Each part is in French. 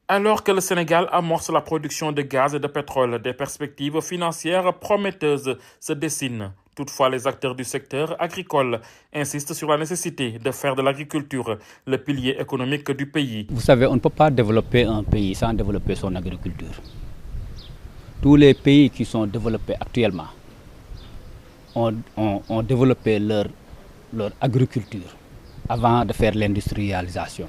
Alors que le Sénégal amorce la production de gaz et de pétrole, des perspectives financières prometteuses se dessinent. Toutefois, les acteurs du secteur agricole insistent sur la nécessité de faire de l'agriculture le pilier économique du pays. Vous savez, on ne peut pas développer un pays sans développer son agriculture. Tous les pays qui sont développés actuellement ont développé leur agriculture avant de faire l'industrialisation.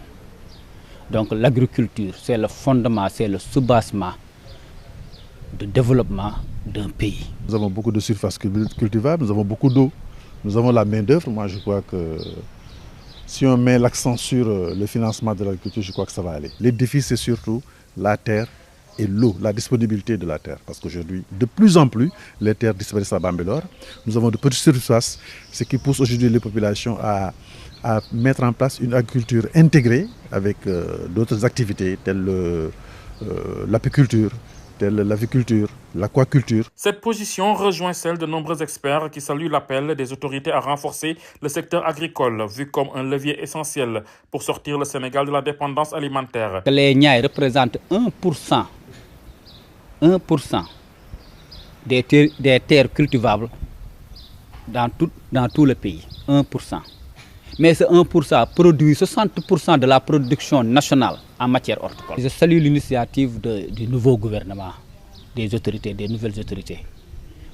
Donc l'agriculture, c'est le fondement, c'est le soubassement de développement d'un pays. Nous avons beaucoup de surfaces cultivables, nous avons beaucoup d'eau, nous avons la main-d'œuvre. Moi, je crois que si on met l'accent sur le financement de l'agriculture, je crois que ça va aller. Les défis, c'est surtout la terre et l'eau, la disponibilité de la terre. Parce qu'aujourd'hui, de plus en plus, les terres disparaissent à Bambilor. Nous avons de petites surfaces, ce qui pousse aujourd'hui les populations à mettre en place une agriculture intégrée avec d'autres activités telles l'apiculture, telle l'aviculture, l'aquaculture. Cette position rejoint celle de nombreux experts qui saluent l'appel des autorités à renforcer le secteur agricole, vu comme un levier essentiel pour sortir le Sénégal de la dépendance alimentaire. Les Niayes représentent 1% des terres cultivables dans tout le pays. 1%. Mais ce 1% produit 60% de la production nationale en matière horticole. Je salue l'initiative du nouveau gouvernement, des nouvelles autorités.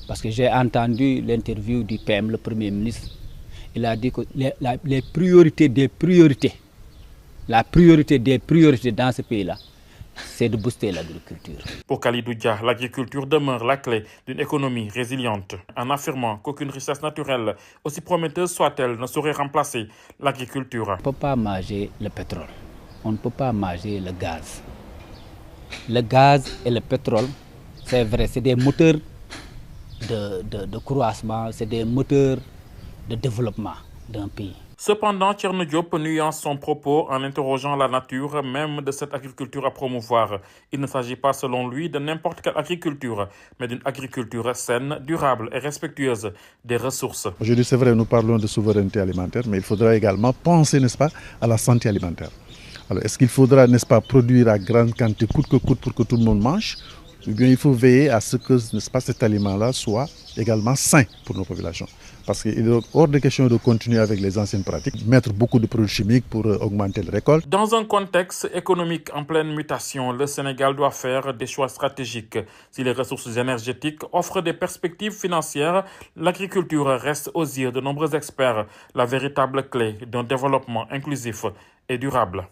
Parce que j'ai entendu l'interview du PM, le Premier ministre. Il a dit que les priorités des priorités, la priorité des priorités dans ce pays-là, c'est de booster l'agriculture. Pour Khalidou Dia, l'agriculture demeure la clé d'une économie résiliente, en affirmant qu'aucune richesse naturelle, aussi prometteuse soit-elle, ne saurait remplacer l'agriculture. On ne peut pas manger le pétrole, on ne peut pas manger le gaz. Le gaz et le pétrole, c'est vrai, c'est des moteurs de croissance, c'est des moteurs de développement d'un pays. Cependant, Thierno Diop nuance son propos en interrogeant la nature même de cette agriculture à promouvoir. Il ne s'agit pas, selon lui, de n'importe quelle agriculture, mais d'une agriculture saine, durable et respectueuse des ressources. Aujourd'hui, c'est vrai, nous parlons de souveraineté alimentaire, mais il faudra également penser, n'est-ce pas, à la santé alimentaire. Alors, est-ce qu'il faudra, n'est-ce pas, produire à grande quantité, coûte que coûte, pour que tout le monde mange? Ou bien il faut veiller à ce que, n'est-ce pas, cet aliment-là soit également sain pour nos populations. Parce qu'il est hors de question de continuer avec les anciennes pratiques, mettre beaucoup de produits chimiques pour augmenter la récolte. Dans un contexte économique en pleine mutation, le Sénégal doit faire des choix stratégiques. Si les ressources énergétiques offrent des perspectives financières, l'agriculture reste aux yeux de nombreux experts la véritable clé d'un développement inclusif et durable.